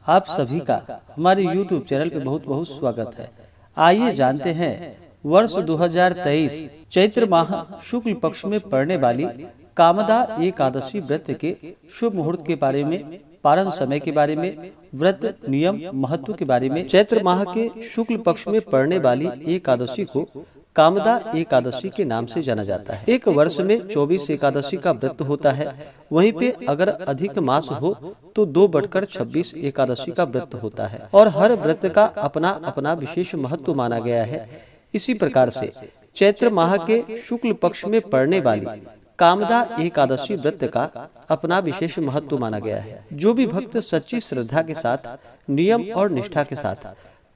आप सभी का हमारे YouTube चैनल पे बहुत बहुत स्वागत है। आइए जानते हैं वर्ष 2023 चैत्र माह शुक्ल पक्ष में पड़ने वाली कामदा एकादशी व्रत के शुभ मुहूर्त के बारे में, पारण समय के बारे में, व्रत नियम महत्व के बारे में। चैत्र माह के शुक्ल पक्ष में पड़ने वाली एकादशी को कामदा एकादशी के नाम से जाना जाता है। एक वर्ष में 24 एकादशी का व्रत होता है। वहीं पे अगर अधिक मास हो तो 2/26 एकादशी का व्रत होता है और हर व्रत का अपना अपना विशेष महत्व माना गया है। इसी प्रकार से चैत्र माह के शुक्ल पक्ष में पड़ने वाली कामदा एकादशी व्रत का अपना विशेष महत्व माना गया है। जो भी भक्त सच्ची श्रद्धा के साथ, नियम और निष्ठा के साथ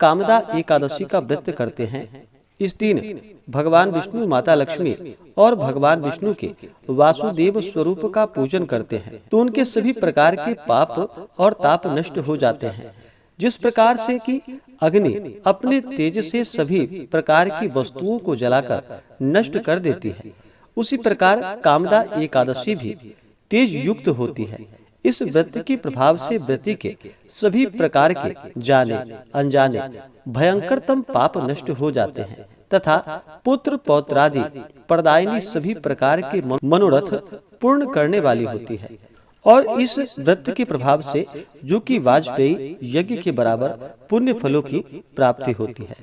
कामदा एकादशी का व्रत करते हैं, इस दिन भगवान विष्णु, माता लक्ष्मी और भगवान विष्णु के वासुदेव स्वरूप का पूजन करते हैं तो उनके सभी प्रकार के पाप और ताप नष्ट हो जाते हैं। जिस प्रकार से कि अग्नि अपने तेज से सभी प्रकार की वस्तुओं को जलाकर नष्ट कर देती है, उसी प्रकार कामदा एकादशी भी तेज युक्त होती है। इस व्रत के प्रभाव से व्रती के सभी प्रकार के जाने अनजाने भयंकरतम पाप नष्ट हो जाते हैं तथा पुत्र पौत्रादि प्रदायिनी सभी प्रकार के मनोरथ पूर्ण करने वाली होती है। और इस व्रत के प्रभाव से जो कि वाजपेयी यज्ञ के बराबर पुण्य फलों की प्राप्ति होती है।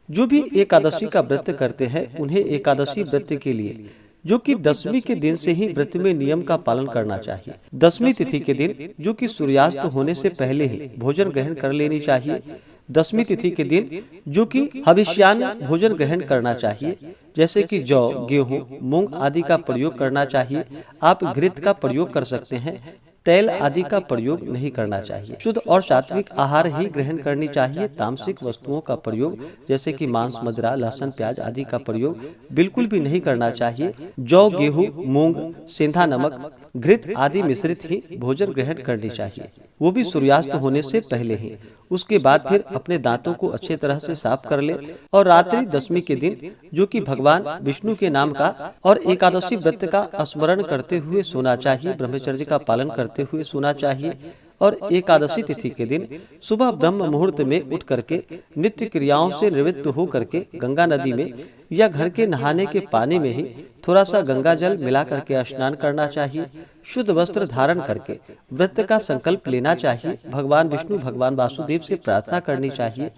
जो भी एकादशी का व्रत करते हैं उन्हें एकादशी व्रत के लिए जो कि दशमी के दिन से ही व्रत में नियम का पालन करना चाहिए। दशमी तिथि के दिन जो कि सूर्यास्त होने से पहले ही भोजन ग्रहण कर लेनी चाहिए। दशमी तिथि के दिन जो कि हविष्यान्न भोजन ग्रहण करना चाहिए, जैसे कि जौ, गेहूं, मूंग आदि का प्रयोग करना चाहिए। आप घृत का प्रयोग कर सकते हैं, तेल आदि का प्रयोग नहीं करना चाहिए। शुद्ध और सात्विक आहार ही ग्रहण करनी चाहिए। तामसिक वस्तुओं का प्रयोग जैसे कि मांस, मदिरा, लहसुन, प्याज आदि का प्रयोग बिल्कुल भी नहीं करना चाहिए। जौ, गेहूं, मूंग, सेंधा नमक, घृत आदि मिश्रित ही भोजन ग्रहण करनी चाहिए, वो भी सूर्यास्त होने से पहले ही। उसके बाद फिर अपने दांतों को अच्छे तरह से साफ कर ले और रात्रि दशमी के दिन जो कि भगवान विष्णु के नाम का और एकादशी व्रत का स्मरण करते हुए सोना चाहिए, ब्रह्मचर्य का पालन करते हुए सोना चाहिए। और एकादशी तिथि के दिन सुबह ब्रह्म मुहूर्त में उठ करके नित्य क्रियाओं से निवृत्त हो करके गंगा नदी में या घर के नहाने के पानी में ही थोड़ा सा गंगा जल मिला करके स्नान करना चाहिए। शुद्ध वस्त्र धारण करके व्रत का संकल्प लेना चाहिए। भगवान विष्णु, भगवान वासुदेव से प्रार्थना करनी चाहिए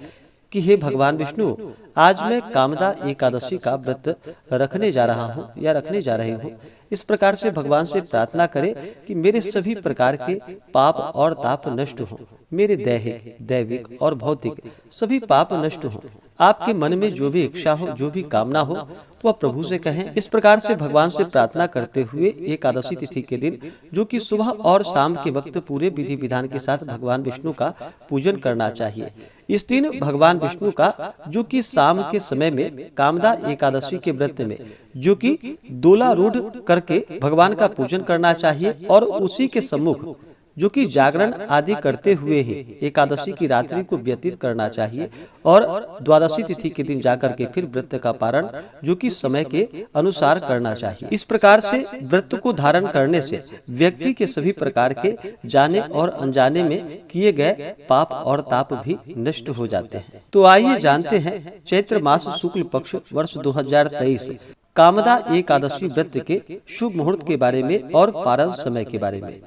कि हे भगवान विष्णु, आज मैं कामदा एकादशी का व्रत रखने जा रहा हूँ या रखने जा रही हूँ। इस प्रकार से भगवान से प्रार्थना करें कि मेरे सभी प्रकार के पाप और ताप नष्ट हों, मेरे दैहिक, दैविक और भौतिक सभी पाप नष्ट हों। आपके मन में जो भी इच्छा हो, जो भी कामना हो तो आप प्रभु से कहें। इस प्रकार से भगवान से प्रार्थना करते हुए एकादशी तिथि के दिन जो कि सुबह और शाम के वक्त पूरे विधि विधान के साथ भगवान विष्णु का पूजन करना चाहिए। इस दिन भगवान विष्णु का जो कि शाम के समय में कामदा एकादशी के व्रत में जो कि दोलारूढ़ करके भगवान का पूजन करना चाहिए और उसी के सम्मुख जो कि जागरण आदि करते हुए ही एकादशी की रात्रि को व्यतीत करना चाहिए और द्वादशी तिथि के दिन जाकर के फिर व्रत का पारण जो कि समय के अनुसार करना चाहिए। इस प्रकार से व्रत को धारण करने से व्यक्ति के सभी प्रकार के जाने और अनजाने में किए गए पाप और ताप भी नष्ट हो जाते हैं। तो आइए जानते हैं चैत्र मास शुक्ल पक्ष वर्ष 2023 कामदा एकादशी व्रत के शुभ मुहूर्त के बारे में और पारण समय के बारे में।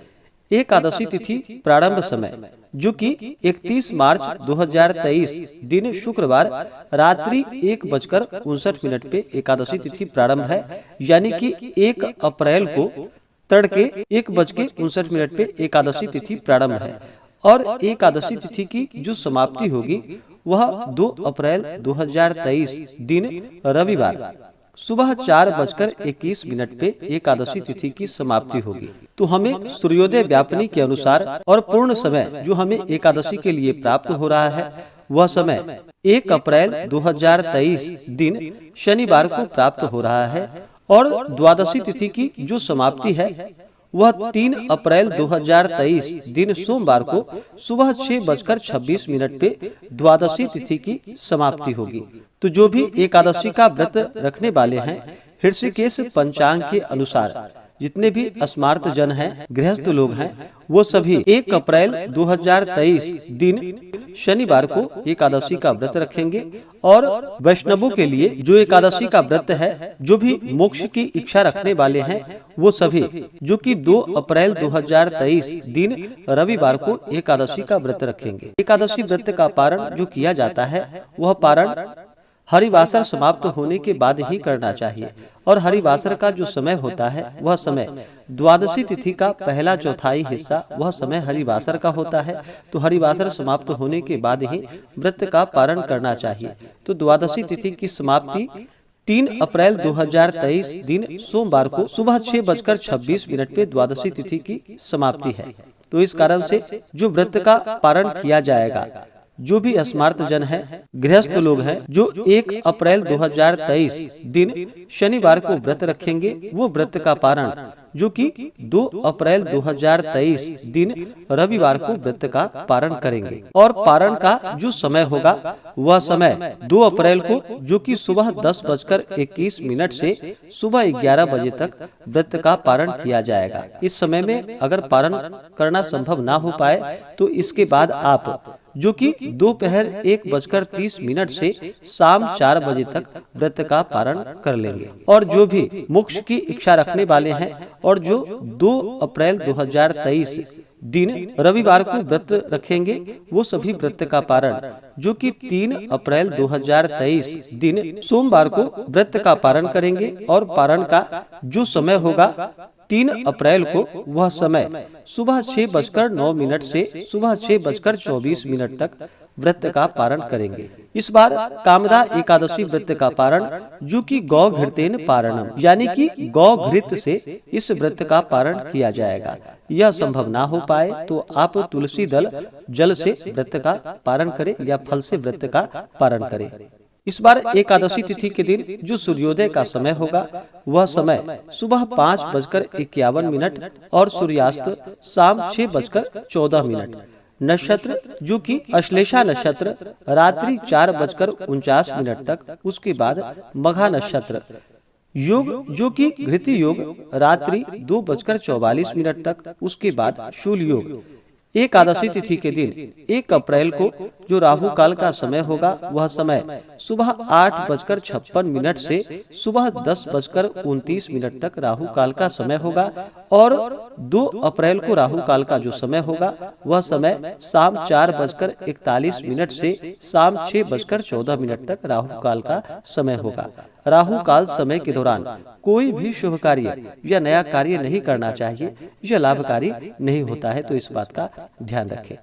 एकादशी तिथि प्रारंभ समय जो कि 31 मार्च 2023 दिन शुक्रवार रात्रि 1:59 पे एकादशी तिथि प्रारंभ है, यानी कि 1 अप्रैल को तड़के 1:59 पे एकादशी तिथि प्रारंभ है और एकादशी तिथि की जो समाप्ति होगी वह 2 अप्रैल 2023 दिन रविवार सुबह 4:21 पे एकादशी तिथि की समाप्ति होगी। तो हमें सूर्योदय व्यापनी के अनुसार और पूर्ण समय जो हमें एकादशी के लिए प्राप्त हो रहा है वह समय 1 अप्रैल 2023 दिन शनिवार को प्राप्त हो रहा है और द्वादशी तिथि की जो समाप्ति है वह 3 अप्रैल 2023 दिन सोमवार को सुबह 6:26 पे द्वादशी तिथि की समाप्ति होगी। तो जो भी एकादशी का व्रत रखने वाले हैं, ऋषिकेश पंचांग के अनुसार जितने भी स्मार्त जन हैं, गृहस्थ लोग हैं, वो सभी 1 अप्रैल 2023 दिन शनिवार को एकादशी का व्रत रखेंगे। और वैष्णवों के लिए जो एकादशी का व्रत है, जो भी मोक्ष की इच्छा रखने वाले हैं, वो सभी जो कि 2 अप्रैल 2023 दिन रविवार को एकादशी का व्रत रखेंगे। एकादशी व्रत का पारण जो किया जाता है, वह पारण हरिवासर समाप्त होने के बाद ही करना चाहिए। और हरिवासर का जो समय होता है, वह समय द्वादशी तिथि का पहला चौथाई हिस्सा, वह समय हरिवासर का होता है। तो हरिवासर समाप्त होने के बाद ही व्रत का पारण करना चाहिए। तो द्वादशी तिथि की समाप्ति 3 अप्रैल 2023 दिन सोमवार को सुबह 6:26 पे द्वादशी तिथि की समाप्ति है। तो इस कारण से जो व्रत का पारण किया जाएगा, जो भी स्मार्त जन है, गृहस्थ लोग हैं, जो 1 अप्रैल 2023 दिन शनिवार को व्रत रखेंगे, वो व्रत का पारण जो कि 2 अप्रैल 2023 दिन रविवार को व्रत का पारण करेंगे। और पारण का जो समय होगा, वह समय 2 अप्रैल को जो कि सुबह 10:21 से सुबह 11 बजे तक व्रत का पारण किया जाएगा। इस समय में अगर पारण करना संभव ना हो पाए, तो इसके बाद आप जो कि दोपहर 1:30 से शाम 4 बजे तक व्रत का पारण कर लेंगे। और जो भी मोक्ष की इच्छा रखने वाले हैं और जो 2 अप्रैल 2023 दिन रविवार को व्रत रखेंगे, वो सभी व्रत का पारण जो कि 3 अप्रैल 2023 दिन सोमवार को व्रत का पारण करेंगे। और पारण का जो समय होगा 3 अप्रैल को, वह समय सुबह 6:09 से सुबह 6:24 तक व्रत का पारण करेंगे। इस बार कामदा एकादशी व्रत का पारण जो कि गौ घृतेन पारणम, यानी कि गौ घृत से इस व्रत का पारण किया जाएगा। यह संभव ना हो पाए तो आप तुलसी दल जल से व्रत का पारण करें या फल से व्रत का पारण करें। इस बार एकादशी तिथि के दिन जो सूर्योदय का समय होगा, वह समय सुबह 5:51 और सूर्यास्त शाम 6:14। नक्षत्र जो कि अश्लेषा नक्षत्र रात्रि 4:49 तक, उसके बाद मघा नक्षत्र। योग जो कि घृति योग रात्रि 2:44 तक, उसके बाद शूल योग। एकादशी तिथि के दिन 1 अप्रैल को जो राहु काल का समय होगा, वह समय सुबह 8:56 से सुबह 10:29 तक राहु काल का समय होगा। और 2 अप्रैल को राहु काल का जो समय होगा, वह समय शाम 4:41 से शाम 6:14 तक राहु काल का समय होगा। राहु काल समय के दौरान कोई भी शुभ कार्य या नया कार्य नहीं करना चाहिए, यह लाभकारी नहीं होता है। तो इस बात का ध्यान रखें।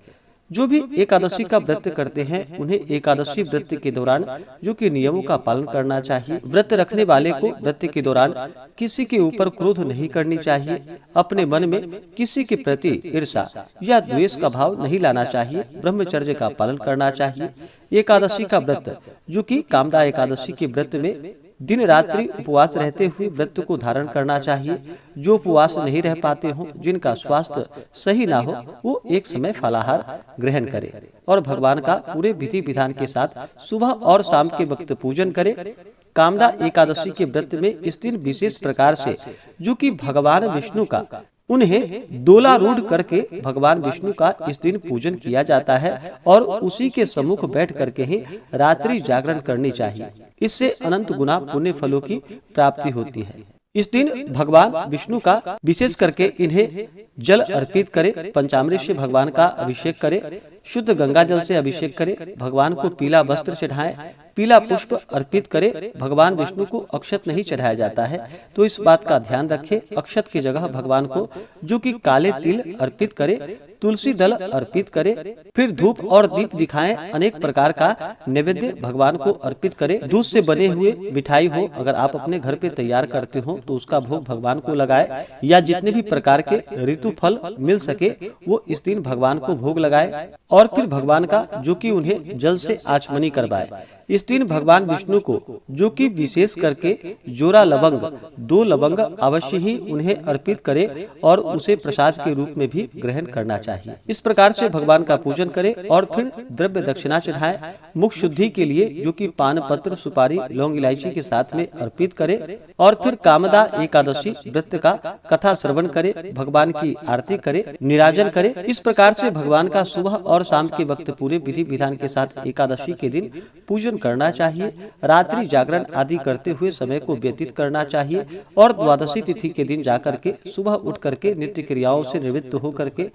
जो भी एकादशी का व्रत करते हैं, उन्हें एकादशी व्रत के दौरान जो कि नियमों का पालन करना चाहिए। व्रत रखने वाले को व्रत के दौरान किसी के ऊपर क्रोध नहीं करनी चाहिए। अपने मन में किसी के प्रति ईर्ष्या या द्वेष का भाव नहीं लाना चाहिए। ब्रह्मचर्य का पालन करना चाहिए। एकादशी का व्रत जो कि कामदा एकादशी के व्रत में दिन रात्रि उपवास रहते हुए व्रत को धारण करना चाहिए। जो उपवास नहीं रह पाते हों, जिनका स्वास्थ्य सही ना हो, वो एक समय फलाहार ग्रहण करे और भगवान का पूरे विधि विधान के साथ सुबह और शाम के वक्त पूजन करे। कामदा एकादशी के व्रत में इस दिन विशेष प्रकार से जो कि भगवान विष्णु का, उन्हें दोलारूढ़ करके भगवान विष्णु का इस दिन पूजन किया जाता है और उसी के सम्मुख बैठ करके ही रात्रि जागरण करनी चाहिए। इससे अनंत गुना पुण्य फलों की प्राप्ति होती है। इस दिन भगवान विष्णु का विशेष करके इन्हें जल अर्पित करे, पंचामृत से भगवान का अभिषेक करे, शुद्ध गंगा जल से अभिषेक करे, भगवान को पीला वस्त्र चढ़ाएं, पीला पुष्प अर्पित करे। भगवान विष्णु को अक्षत नहीं चढ़ाया जाता है, तो इस बात का ध्यान रखें। अक्षत की जगह भगवान को जो कि काले तिल अर्पित करे, तुलसी दल अर्पित करे, फिर धूप और दीप दिखाएं। अनेक प्रकार का नैवेद्य भगवान को अर्पित करे। दूध से बने हुए मिठाई हो, अगर आप अपने घर पे तैयार करते हो तो उसका भोग भगवान को लगाए, या जितने भी प्रकार के ऋतु फल मिल सके वो इस दिन भगवान को भोग लगाए। और फिर भगवान का जो कि उन्हें जल से आचमनी करवाए। इस दिन भगवान विष्णु को जो कि विशेष करके जोरा लवंग 2 लवंग अवश्य ही उन्हें अर्पित करे और उसे प्रसाद के रूप में भी ग्रहण करना चाहिए। इस प्रकार से भगवान का पूजन करे और फिर द्रव्य दक्षिणा चढ़ाए। मुख शुद्धि के लिए जो कि पान पत्र सुपारी लौंग इलायची के साथ में अर्पित करे और फिर कामदा एकादशी व्रत का कथा श्रवण करे, भगवान की आरती करे, निराजन करे। इस प्रकार से भगवान का सुबह और शाम के वक्त पूरे विधि विधान के साथ एकादशी के दिन पूजन करना चाहिए। रात्रि जागरण आदि करते हुए समय को व्यतीत करना चाहिए और द्वादशी तिथि के दिन जाकर के सुबह उठ करके नित्य क्रियाओं से निवृत्त होकर के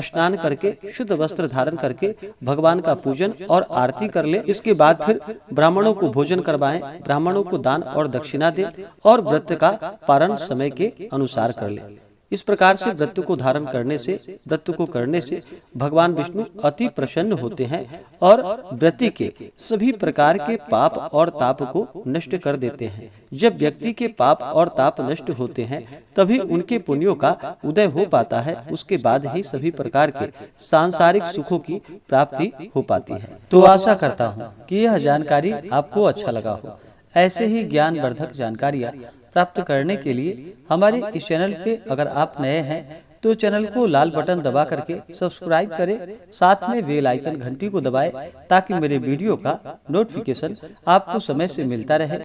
स्नान करके शुद्ध वस्त्र धारण करके भगवान का पूजन और आरती कर ले। इसके बाद फिर ब्राह्मणों को भोजन करवाएं, ब्राह्मणों को दान और दक्षिणा दे और व्रत का पारण समय के अनुसार कर ले। इस प्रकार से व्रत को करने से भगवान विष्णु अति प्रसन्न होते हैं और व्रती के सभी प्रकार के पाप और ताप को नष्ट कर देते हैं। जब व्यक्ति के पाप और ताप नष्ट होते हैं तभी उनके पुण्यों का उदय हो पाता है। उसके बाद ही सभी प्रकार के सांसारिक सुखों की प्राप्ति हो पाती है। तो आशा करता हूँ कि यह जानकारी आपको अच्छा लगा हो। ऐसे ही ज्ञानवर्धक जानकारियाँ प्राप्त करने के लिए हमारे इस चैनल पे अगर आप नए हैं तो चैनल को लाल बटन दबा करके सब्सक्राइब करें, साथ में बेल आइकन घंटी को दबाएं ताकि मेरे वीडियो का नोटिफिकेशन आपको समय से मिलता रहे।